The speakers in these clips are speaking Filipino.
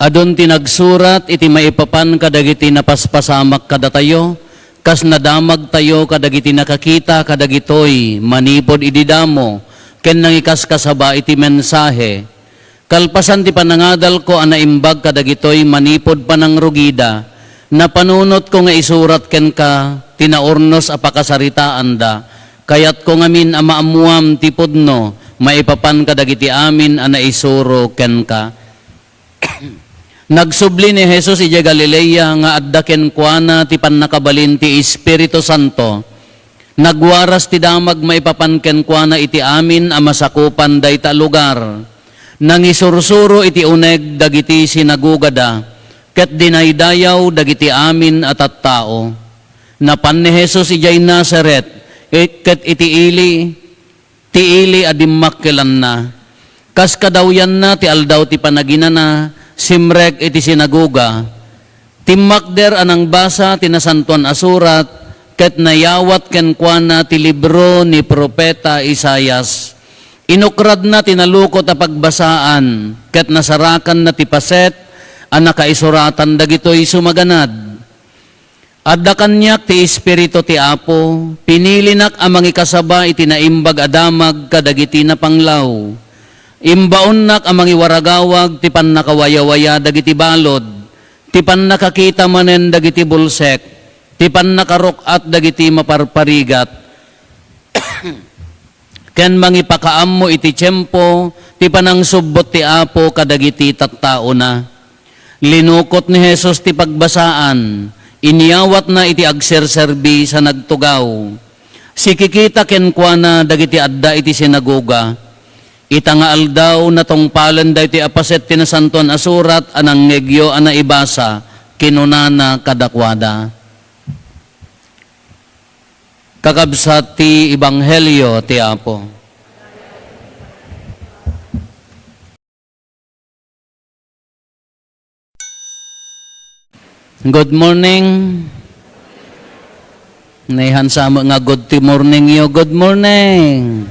Adon tinagsurat iti maipapan kadagiti napaspasamak kadatayo, kas nadamag tayo kadagiti nakakita kadagitoy manipod ididamo, ken nangikas kasaba iti mensahe. Kalpasan ti panangadal ko anaimbag kadagitoy manipod panangrugida, na panunot ko nga isurat ken ka, tinaornos apakasaritaan da, kayat ko ngamin amaamuam tipodno, maipapan kadagiti amin anaisuro ken ka. Nagsubli ni Jesus iti Galilea nga adda kenkuana ti pannakabalin ti Espiritu Santo. Nagwaras ti damag maipapan kenkuana iti amin a masakupan dayta lugar. Nangisursuro iti uneg dagiti sinagugada, ket dinaydayaw dagiti amin at tao. Napan ni Jesus ijay Nazaret, ket iti ili adimmakkelan na. Kas kadawyan na ti aldaw ti panaginana, simrek iti sinaguga. Timmakder anang basa tinasantuan asurat, ket nayawat kenkuana ti libro ni Propeta Isayas. Inukrad na tinalukot a pagbasaan, ket nasarakan na ti paset, ang nakaisuratan dagitoy sumaganad. Adda kanyak ti Espiritu ti Apo, pinilinak amang ikasaba iti naimbag adamag kadagiti na panglaw. Imbaon nak amang iwaragawag ti pannakawayawaya dagiti balod, ti pannakakita manen dagiti bulsek, ti pannakarukat dagiti maparparigat. Ken mangipakaam mo iti tiyempo, ti panangsubbot ti Apo kadagiti tattao na. Linukot ni Jesus ti pagbasaan, iniyawat na iti agserserbi sa nagtugaw. Sikikita kenkuana dagiti adda iti sinagoga. Itangaal daw na tongpalan daw iti apaset tinasantuan asurat anang negyo ana ibasa, kinunana kadakwada. Kakabsat ti Ebanghelyo ti Apo. Good morning. Naihansama nga good morning yo. Good morning.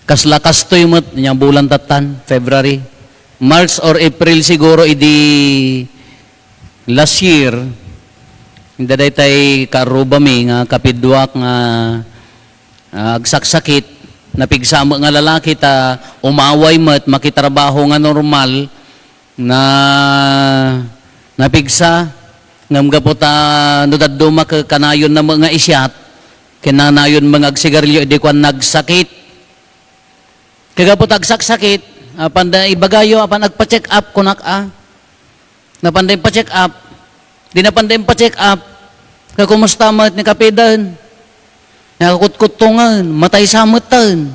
Kaslakas to yung niyang bulan tatan, February. March or April siguro idi last year. Hindi day tayo karubami nga kapidwak nga agsaksakit. Napigsama nga lalaki ta umaway mo at makitrabaho nga normal na napigsa ngam gaputa nudaduma ka kanayon na mga isyat kinanayon mga agsigarilyo di kwan nagsakit. Kagapot agsakit, panda ibagayo, apan nagpa-check up kunak napanday pa-check up, di napanday pa-check up, kakumusta mat ni kapidan, nakakutkutungan, matay samutan,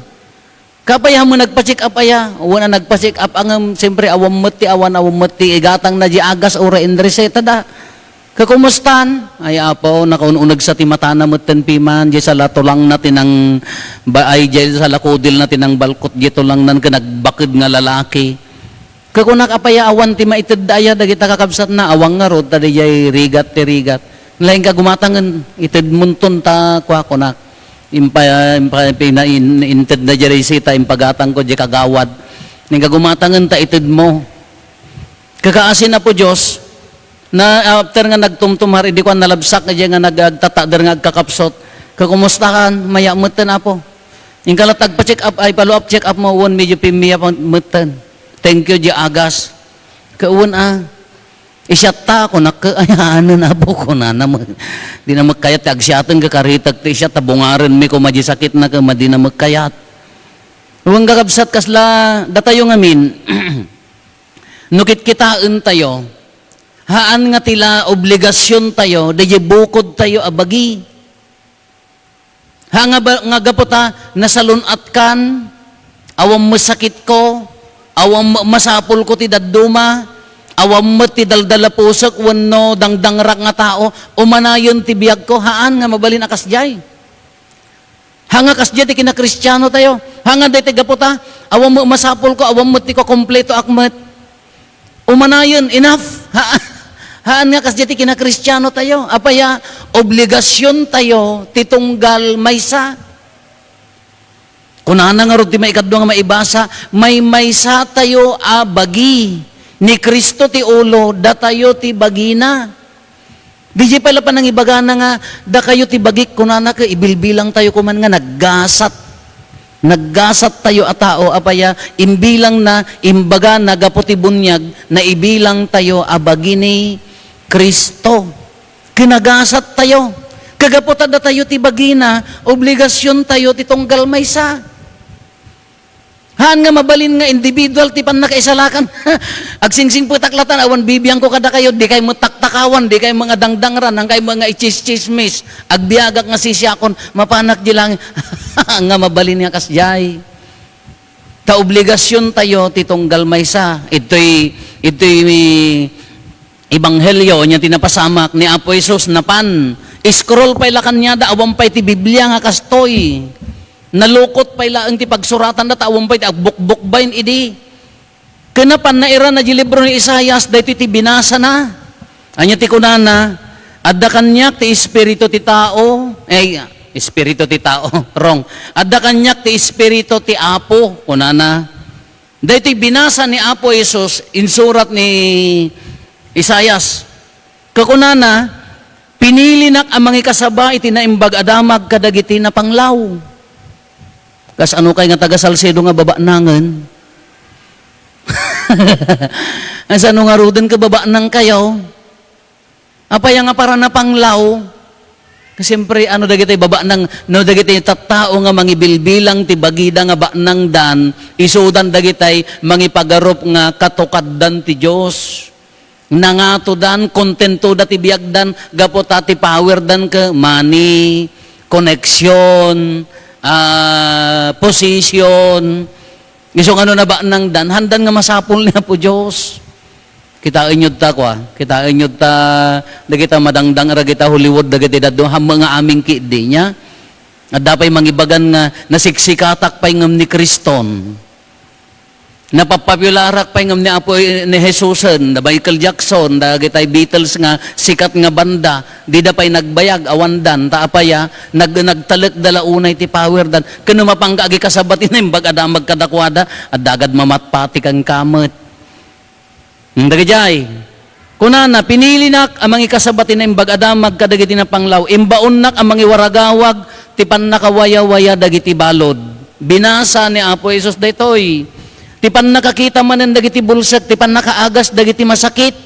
kapaya mo nagpa-check up aya, wala nagpa-check up, ang siyempre awam mati, igatang na di agas, ora in reseta da, kakumustan? Ay apo, nakaununag sa timatana mutan piman, di sa lato lang natin ang ay di sa lakudil natin ang balkot dito lang nan nagbakid nga lalaki. Kakunak apaya awan ti maitid daya dagita kakabsat na awang nga rod tadi jay rigat ti rigat. Lain ka gumatangan itid munton ta kwa kunak. Inted na jay sita impagatang ko di kagawad. Ning gumatangan ta itid mo. Kakaasin na po Diyos, na after nga nagtumtumar, hindi ko nalabsak na dyan nga nagtatader nga kakapsot. Kakumustakan, maya mutan na po. Yung kalatag pa-check up, ay follow-up check up mo, uwan medyo pimiya pang mutan. Thank you, di agas. Kauwan isyat ta ako, nakaayanan na po ko na naman. Di na magkayat, agsyatan ka karitag, isyat, tabungaran mi ko, madisakit na ka, di na magkayat. Huwag kakabsat kasla, datayo ngamin, nukit kitaan tayo, haan nga tila obligasyon tayo, dahi bukod tayo abagi. Nga gaputa, nasalunat kan, awam masakit ko, awam masapol ko ti dadduma, awam mo ti daldala pusok, wano dangdangrak nga tao, umanayon ti biyag ko, haan nga mabalin akas jay. Hanga kasjay ti kinakristyano tayo, hanga dahi ti gaputa, awam mo masapol ko, awam mo ti ko kompleto akmet, umanayon, enough, haan. Haan nga kasi kinakristyano tayo. Apaya, obligasyon tayo, titunggal maysa. Kunana nga ro ti maikadwa nga maibasa, may maysa tayo a bagi ni Kristo ti ulo, da tayo ti bagina. Di pala pa nang ibagana nga, da kayo ti bagik, kunana ka, ibilbilang tayo kuman nga, naggasat. Naggasat tayo a tao, apaya, imbilang na, imbaga, nagaputi bunyag, na ibilang tayo a bagi ni Kristo. Kinagasat tayo. Kagaputan na tayo ti bagina, obligasyon tayo ti tunggal maysa. Haan nga mabalin nga individual ti pan nakaisalakan. Agsingsing po taklatan, awan bibiyang ko kada kayo, di kayo mo taktakawan, di kayo mga dangdangran, ang kayo mga ichis-chismis, agbiagak nga sisyakon, mapanak di lang, nga mabalin nga kasyay. Ta obligasyon tayo ti tunggal maysa. Ito'y Ebanghelyo niya tinapasamak ni Apo Jesus na pan. Scroll pa'y lakan niya da, awan pa'y ti Biblia nga kastoy. Nalukot pa'y laang ti pagsuratan da, awan pa'y ti agbukbuk bayin idi. Kanapan na ira na di libro ni Isayas, da ito ti binasa na. Anya ti kunana, adda kanyak ti espiritu ti tao, espiritu ti tao, wrong. Adda kanyak ti espiritu ti Apo, kunana. Da ito binasa ni Apo Jesus, insurat ni Isayas. Kakunana, pinili nak ang mga kasaba iti naimbag adamag kadagiti na panglaw. Kas ano kay nga taga Salcedo nga baba nangen? As ano nga ruden ka baba nang kayo? Apaya nga para na panglaw? Kasi siyempre ano dagiti baba nang no dagiti tattao nga mangibilbilang ti bagida nga ba nang dan isudan dagitay mangipagarup nga katukaddan ti Dios. Nangato dan, kontento dati biyagdan, gapota ti power dan ka, money, connection, position. Isong ano na ba nang dan, handan nga masapul niya po Diyos. Kitain nyo ta kwa, kitain nyo ta, dagita madangdang ragita Hollywood, dagiti dado, mga aming kiidi niya. At dapay mangibagan nga, nasiksikatak pa'y ngam ni Kriston. Napapapularak pa yung ni Apo ni Jesusen, da Michael Jackson, da gitay Beatles nga, sikat nga banda, di da pa'y nagbayag, awandan, taapaya, nagtalek dala unay ti power dan, kano mapanggaagi kasabatin na yung bagada magkadakwada, at dagad mamatpati kang kamot. Dagajay, kunana, pinili nak ang mga kasabatin na yung bagada magkadagiti na panglaw, imbaon nak ang mga waragawag, ti pan nakawaya-waya dagiti balod. Binasa ni Apo Jesus daytoy. Ti pan nakakita manen dagiti bulsak, ti pan nakaagas dagiti masakit.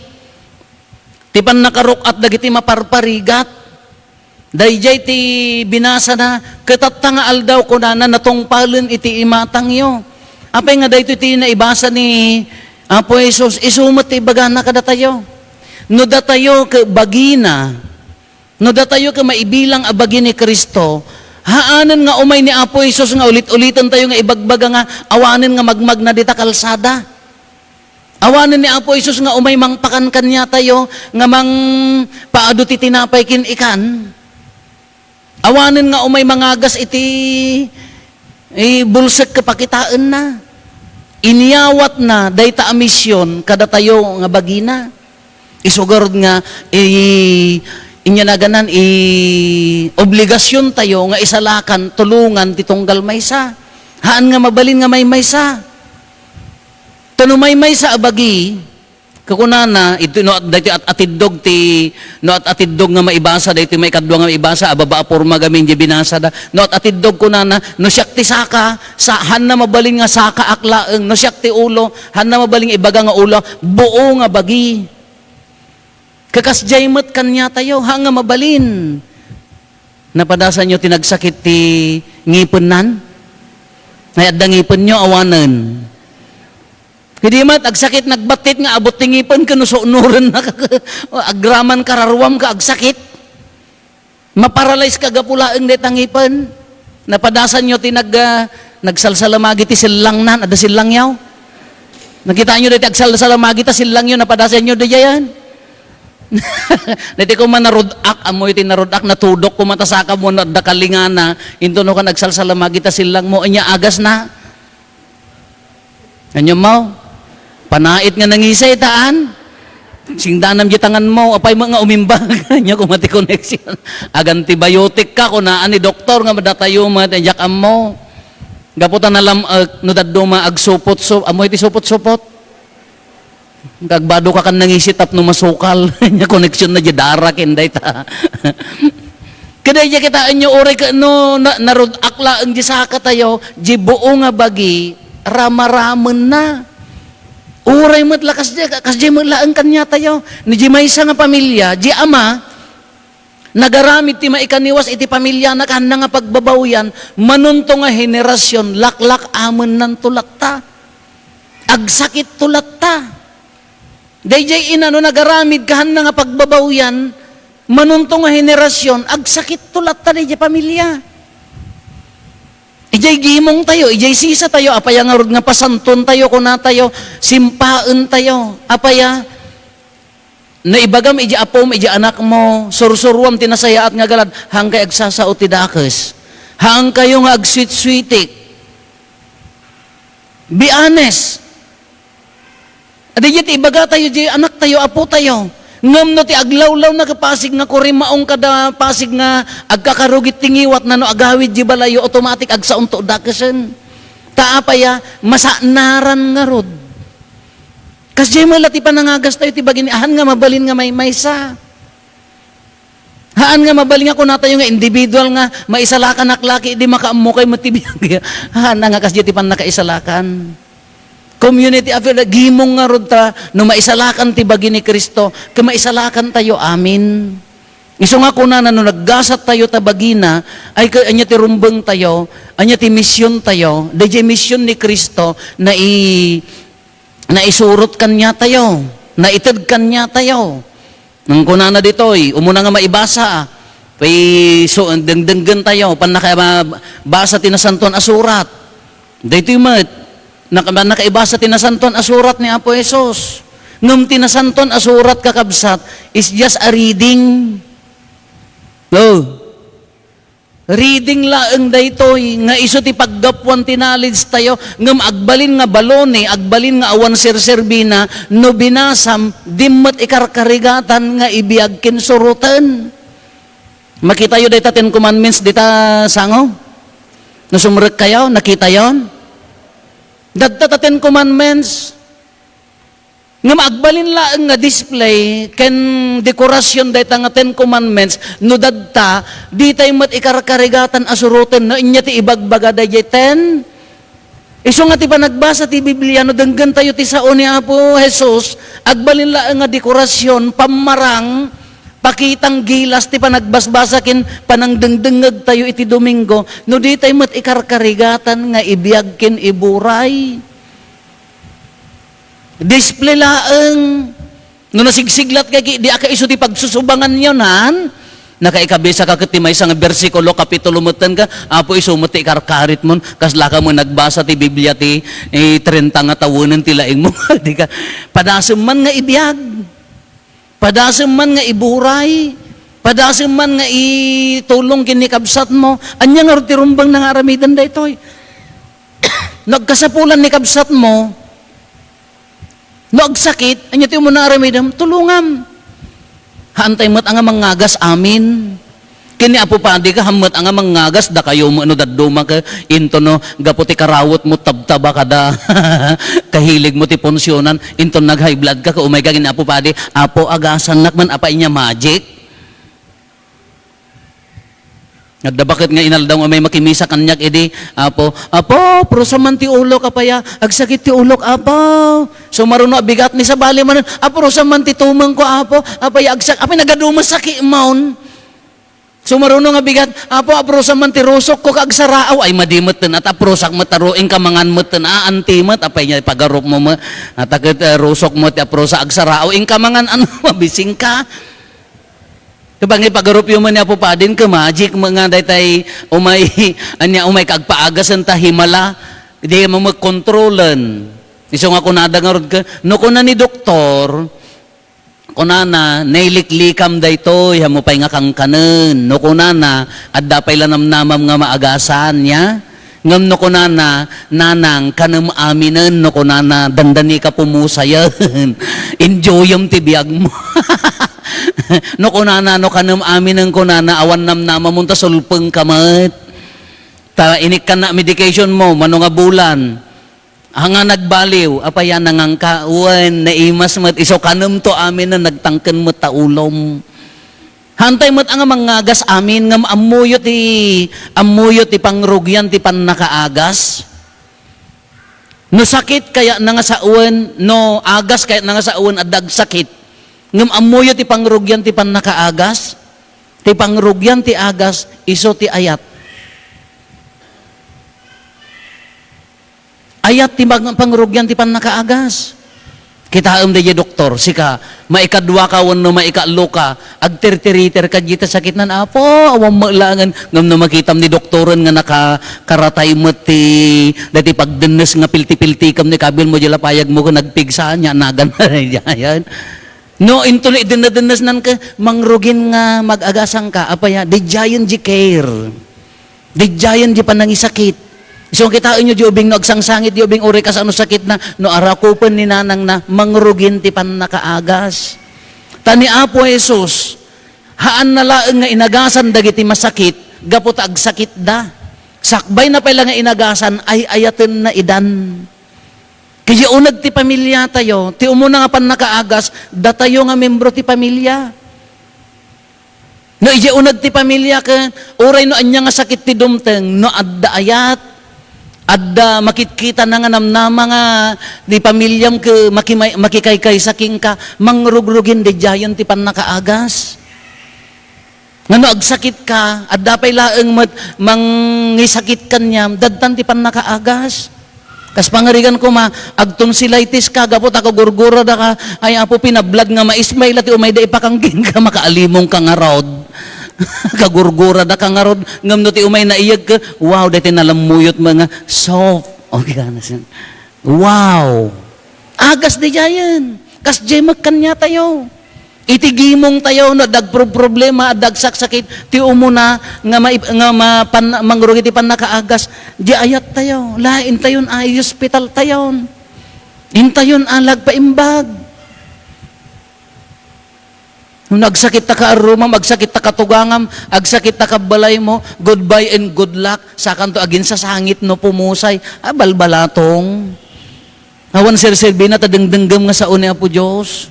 Ti pan nakarukat dagiti maparparigat. Dayjay ti binasa na katatta nga aldaw ko na natungpalen iti imatang yo. Apay nga dayto ti naibasa ni Apo Jesus, isumot ti bagana kada tayo. No datayo ke bagina, no datayo ke maibilang a bagi ni Kristo, haanan nga umay ni Apo Jesus nga ulit-ulitan tayo nga ibagbaga nga awanin nga magmag na dita kalsada. Awanin ni Apo Jesus nga umay mangpakan kanya tayo nga mang paado ti tinapay kin ikan. Awanin nga umay mangagas iti bulsek kapakitaan na. Iniyawat na dayta a misyon kada tayo nga bagina. Isugurod nga inya na ganan, obligasyon tayo nga isalakan, tulungan, titunggal maysa. Haan nga mabalin nga may maysa. Tano may maysa abagi, kakunana, ito no at atidog ti, no at atidog nga maibasa, dito may kadwa nga maibasa, ababa apurma gamin di binasa da, no at atidog kunana, no siyak ti saka, han na mabalin nga saka aklaeng, no siyak ti ulo, han na mabalin ibaga nga ulo, buo nga bagi. Kakasjaymat kanya tayo, hanga mabalin. Napadasan nyo tinagsakit ti ngipon nan? Ngayad da ngipon nyo, awanan. Kadi mat, agsakit nagbatit nga, abot ti ngipon ka, nusunuran na agraman kararwam ka, agsakit. Maparalyze ka gapulaang detang ngipon. Napadasan nyo nagsalsalamagi ti silang nan, ada silang yaw. Nakita nyo dito, agsalsalamagi ta silang yun, napadasan nyo dito yan. Dati ko man narudak, amoy ti narudak, natudok ko matasaka mo na dakalingana, into no ka nagsalsalamagi ta silang mo, anya agas na. Anyo mo, panait nga nangisay taan, singdanam di tangan mo, apay mga umimbag, anya kumati connection. Ag antibiotic ka, kunaan ni doktor nga madatayo mo, at mo. Gaputan na lam, no daduma ag supot, amoy ti supot-supot. Kagbado ka kan nangisitap no masukal. Nya connection na jidara kinday ta. Kada iya kitaan nyo ore ka no narod akla ang jisaka tayo, jibuo nga bagi ramaramen na. Uray mo't lakas di, kas di mo laang kanya tayo. Ni di may isa nga pamilya, di ama, nagaramit ti maikaniwas iti pamilya na kahanda nga pagbabawyan, manunto nga henerasyon, laklak amen ng tulakta. Agsakit tulakta. Dayjay ina no nagaramid kahanda nga pagbabawyan, manunto nga henerasyon, agsakit tulakta dayjay pamilya. Ijay gimong tayo, ijay sisa tayo, apaya nga rod nga pasanton tayo, kuna tayo, simpaan tayo, apaya, naibagam ijay apom, ijay anak mo, sursurwam tinasayaat nga galad, hang kay agsasao ti dakes, hang kayo nga agsweet-sweetik. Be honest. Adi ti ibaga tayo, ijay anak tayo, apo tayo, ngam no ti aglawlaw na kapasig nga kurimaong kada pasig nga agkakarugit tingiwat na no agawid di balayo automatic agsaunto dakasen. Taapaya masanaran nga rod. Kasi malati pa nangagas tayo ti bagini ahan nga mabalin nga may maysa. Haan nga mabalin nga kuna tayo nga individual nga maisalakan aklaki di makaammo kay matibiyag. Haan nga kasi ti pan nakaisalakan. Community affair, gimong nga rod ta, no maisalakan ti bagi ni Kristo, maisalakan tayo, amin. Iso nga kuna na no naggasat tayo ta bagina, ay anya ti rumbeng tayo, anya ti misyon tayo, dayjay misyon ni Kristo na isurot kanya tayo, na ited kanya tayo. Nang kuna na ditoy, umuna nga maibasa, so dengdenggen tayo, pan nakabasa tinasanton asurat. Daytoy mat, nakaibasa tinasanton asurat ni Apo Jesus. Nung tinasanton asurat kakabsat is just a reading. No. Reading laeng daytoy nga iso ti paggapuan ti knowledge tayo ngem agbalin nga balone, agbalin nga awan serserbina no binasam dimmet ikarkarigatan nga ibiyag ken surutan. Makita yo dayta 10 commandments dita sango? No sumrek kayo, nakita yon? Dadta 10 commandments nga maagbalin laeng nga display ken dekorasyon dayta nga 10 commandments no dadta di tay met ikarkarigatan asuruten no inya ti ibagbaga dayjay 10. Isu nga ti panagbasa ti Biblia no denggen tayo ti sao ni Apo Jesus agbalin laeng nga dekorasyon pamarang pakitang gilas ti panagbasbasakin panangdengdengeg tayo iti Domingo no di tayo mat ikarkarigatan nga ibiyag ken iburay. Display laeng no nasigsiglat kay di aka isu ti pagsusubangan yonan nakaikabisa ka ket ti maysa nga bersikulo kapitulo metten ka apo isu met ikarkarit mon kasla ka mo nagbasa ti Biblia ti 30 nga tawonen ti laeng mo di ka padasem man nga ibiyag. Padasem man nga iburay, padasem man nga itulong kinikabsat mo, anya nga ti rumbang nangaramidan daytoy. Nagkasapulan ni kabsat mo, nagsakit, anya ti mo nangaramidan, tulungam. Haantay mo't ang mangagas amin. Kini Apo Padi ka hamot ang mangagas da kayo mo no dadduma ka into no gaputi karawot mo tabtaba kada kahilig mo ti ponsyonan into nag high blood ka umay ka kini Apo Padi Apo agasan nakman apa inya magic. Adda bakit nga inaldaw nga may makimisa kanyak edi Apo pero sa man ti ulo kapaya agsakit ti ulok Apo so maruno bigat ni sa bali man Apo sa man ti tumang ko Apo apaya agsak apay nagadumas sa kimaon. So marunong nga bigat, Apo aprosa man ti rusok ko kag saraaw ay madimot ten at aprosak mo taruing kamangan mo ten antimat apay nya pagarup mo mo at rusok mo ti aprosa ag saraaw ing kamangan ano mabising ka. Kapag pagarup yo man ni Apo Padin ka magic mga daytay umay anya umay kag paagasan ta himala di mo magkontrolan. Iso nga kunada nga rod ka no kuna ni doktor kunana nailiklikam daytoy hamo pay nga kang kanen no kunana adda pay lanamnamam nga maagasan nya ngem no kunana nanang kanam aminen no kunana dandani ka pumusayan enjoyam ti biag mo no kunana no kanam aminen kunana awan namnama munta sulpeng kamet Ta inik ka na medication mo, mano nga bulan. Hanga nagbaliw, apaya nangangka, uwan, naimas mat, iso kanam to amin na nagtangken mo taulom. Hantay mo't ang mga gas amin, ngam amuyo ti pangrugyan ti panakaagas. No sakit kaya na nga sa uwan, no agas kaya na nga sa uwan adag sakit. Ngam amuyo ti pangrugyan ti panakaagas, ti pangrugyan ti agas, iso ti ayat. Ayat ti pangrugyan ti panakaagas. Kita di doktor, sika, maikadwa ka, wano maikalo ka, agtirtiriter ka dito sakit na apo, awang mailangan, ngam na makitam ni doktoran nga nakakaratay mo ti, dati pagdenes nga pilti-pilti kam ni kabil mo dila payag mo ko nagpigsaan niya, nagan na rin yan. No, into na idinadenes nan ka, mangrugin nga mag-agasang ka, apaya, di giant di care, di giant di panangisakit. So kita inyo di ubing nagsangsangit di ubing uri kas ano sakit na no arakupan ni nanang na mangrugin ti pan nakaagas. Tani Apo Jesus, haan na laeng nga inagasan dagiti masakit, gapot ag sakit da. Sakbay na pala nga inagasan ay ayaten na idan. Kaya unag ti pamilya tayo, ti umuna nga pan nakaagas, da tayo nga membro ti pamilya. No ije unag ti pamilya ka, uray no anya nga sakit ti dumteng, no adda ayat, adda makitkita na nga namnama nga di pamilyam ke makikaykay saking ka mangrugrugin di jayon ti panakaagas. Ngano agsakit ka adda pay laeng mangisakit kanyam dadtan ti panakaagas. Kas pangarigan ko agtonsillitis ka gapot ako gurgura da ka ay apo pinablag nga maismail ati umay da ipakanggin ka makaalimong ka nga rod. Kagurgura da kang arod ngam no ti umay naiyag ka wow dati nalamuyot mga soft okay na siya wow agas di jayan kas jay magkanya tayo itigimong tayo no dag problema dag saksakit ti umuna nga mangrugi ti panakaagas di ayat tayo lain tayon ay hospital tayon intayon alag paimbag. Nung nagsakit ta ka aruma, magsakit ta katugangam, agsakit ta kabalay mo, goodbye and good luck, sakan to agin sa sangit no pumusay, balbalatong. Awan sir-serbi na ta dengdenggam nga sa uni Apo Diyos.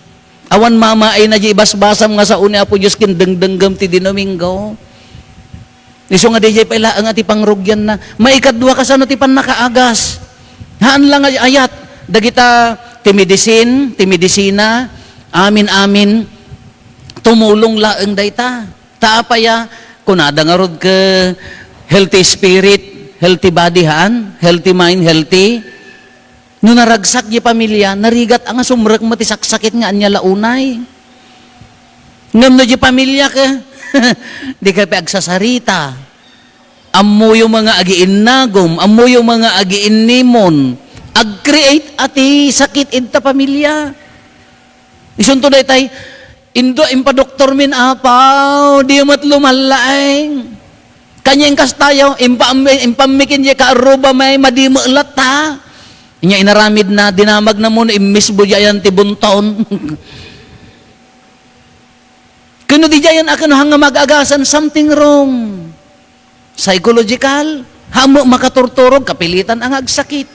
Awan mama ay na di ibasbasam nga sa uni Apo Diyos kin dengdenggam ti dinomingo. Iso nga di jay paila nga ti pangrugyan na, maikadwa ka sa no ti panakaagas. Haan lang nga ayat, dagita ti medisina, amin, tumulong laeng dayta. Taapaya, kunada nga rod ka healthy spirit, healthy body haan, healthy mind, healthy. No naragsak di pamilya, narigat ang sumrek mo ti saksakit nga anya launay. Ngam no di pamilya ka, di ka pagsasarita. Ammo yung mga agiinnagom, ammo yung mga agiinnimon, ag-create ati sakit inta pamilya. Isunto day tay, indo impadoktor min apaw, di mat lumalaeng. Kanyang kastayaw, impamikin niya kaaruba may madimulat ha. Inya inaramid na, dinamag na muna, imisbo jayan ti bunton. Kano di jayan akan hanga mag-agasan, something wrong. Psychological, hamo makaturturog, kapilitan ang agsakit.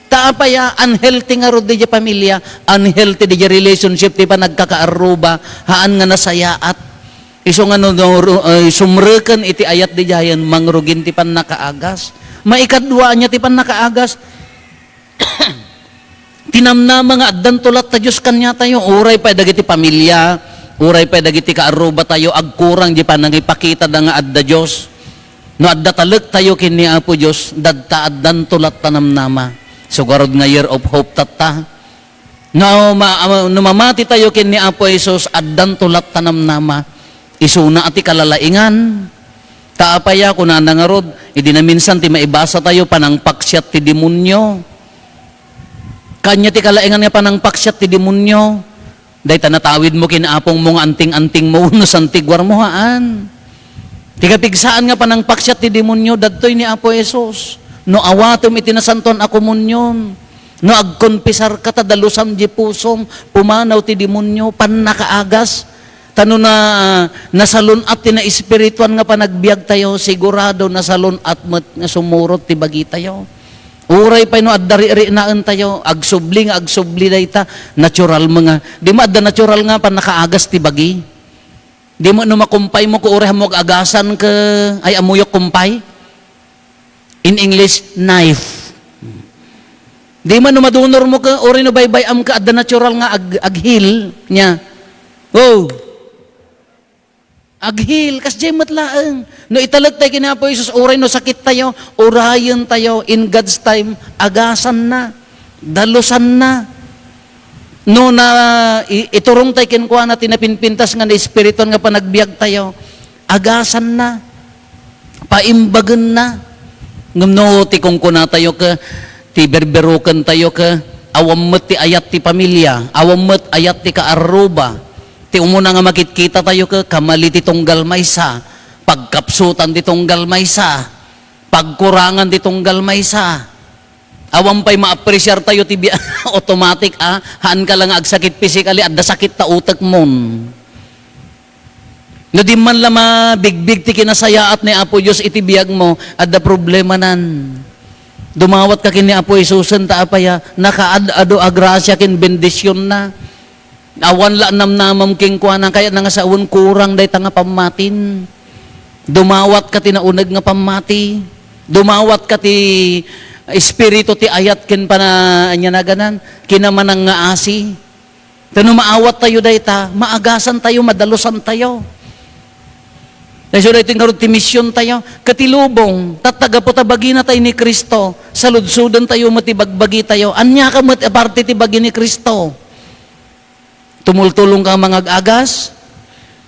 Taapaya, unhealthy nga rod di pamilya, unhealthy di relationship, di pa nagkakaaruba, haan nga nasayaat. Iso nga sumrekan iti ayat di jayan, mangrugin ti pan nakaagas. Maikadwa niya ti pan nakaagas, tinamnama nga addan tulat ta Diyos kanya tayo, uray pa dagiti pamilya, uray pa dagiti kaaruba tayo, agkurang di pa nangipakita da nga adda Diyos. No adda talag tayo kini Apo Diyos, dadta addan tulat tanamnama. So garod nga year of hope tata. No mamati tayo kini Apo Jesus addan tulat tanamnama. Isuna ati kalalaingan. Taapaya kuna nangarod, idi na minsan ti maibasa tayo panangpaksyat ti demonyo. Kanya ti kalaingan nga panangpaksyat ti demonyo. Day tanatawid mo kinaapong mo nga anting-anting mo uno santigwar mo haan. Ti kapigsaan nga panangpaksyat ti demonyo dadtoy ni Apo Jesus. No awatom iti nasanton ako munyon. No agkonpisar ka ta dalusam di pusom, pumanaw ti demonyo, pan nakaagas. Tano na nasalun at ti na espirituan nga panagbiag tayo, sigurado nasalun at nga sumurot ti bagi tayo. Uray pa no addari naan tayo, agsubli dayta, natural mga. Di mo adda natural nga pa nakaagas ti bagi. Di mo no makumpay mo ko uray mo agasan ka ay amuyok kumpay. In English, knife. Di man no madunor mo ka uray no baybay am ka adda natural nga aghil nya. Oh. Aghil, kas jay matlaang. No italag tayo kinapo Isus, uray no sakit tayo, urayan tayo, in God's time, agasan na, dalusan na. No na iturong tayo kinkuha na tinapinpintas nga na espiriton nga panagbiag tayo, agasan na, paimbagan na. Ngam no, ti kung kuna tayo ka, ti berberukan tayo ka, awam met ti ayat ti pamilya, awam met ayat ti kaaruba, ti umuna nga makikita tayo ka, kamali ti tunggal maysa, pagkapsutan ti tunggal maysa, pagkurangan ti tunggal maysa, awam pa'y ma-appreciate tayo ti automatic haan ka lang agsakit physically at da sakit ta utak mon. No di man lama bigbig ti kinasayaat ni Apo Diyos iti biyag mo at da problema nan. Dumawat ka kini Apo Isusen ta apaya nakaad-ado agrasya kin bendisyon na. Awan la namnamam king kuana kaya nga sa awon kurang day tanga pamatin. Dumawat ka ti naunag nga pamati. Dumawat ka ti espiritu ti ayat kin pana anya naganan kinamanang nga asi. Tano maawat tayo dayta, maagasan tayo, madalusan tayo. Kasi ito yung ti misyon tayo, katilubong, tatagapotabagi na tayo ni Kristo, saludsudan tayo, matibagbagi tayo, anya ka aparte ti bagi ni Kristo. Tumultulong ka mga agas,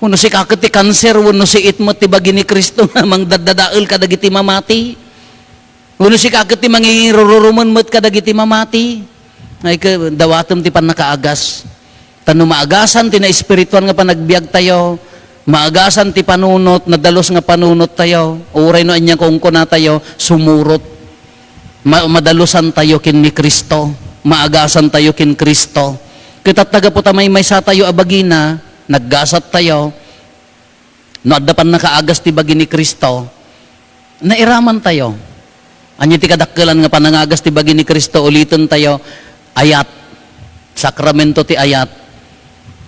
wano si kakati kanser, wano si itmo ti bagi ni Kristo, mang dadadaal ka dagiti mamati, wano si kakati mangiruruman mo't ka dagiti mamati, ay dawatom ti panakaagas. Tano maagasan, tina espirituan nga panagbiag tayo, maagasan ti panunot, nadalos nga panunot tayo, uray no anya kung na tayo, sumurot. Madalusan tayo kin ni Kristo, maagasan tayo kin Kristo. Kita taga po tamay may sa tayo abagina, naggasat tayo, no addapan nakaagas ti bagi ni Kristo, nairaman tayo. Anya ti kadakkelan nga panangagas ti bagi ni Kristo, ulitin tayo, ayat, sakramento ti ayat,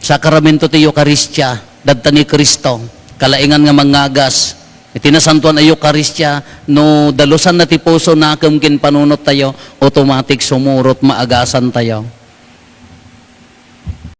sakramento ti Eukaristya, dadta ni Kristo, kalaingan nga mangagas, itinasantuan ay Eukaristya, no dalusan na ti puso na kin panunot tayo, automatic sumurot, maagasan tayo.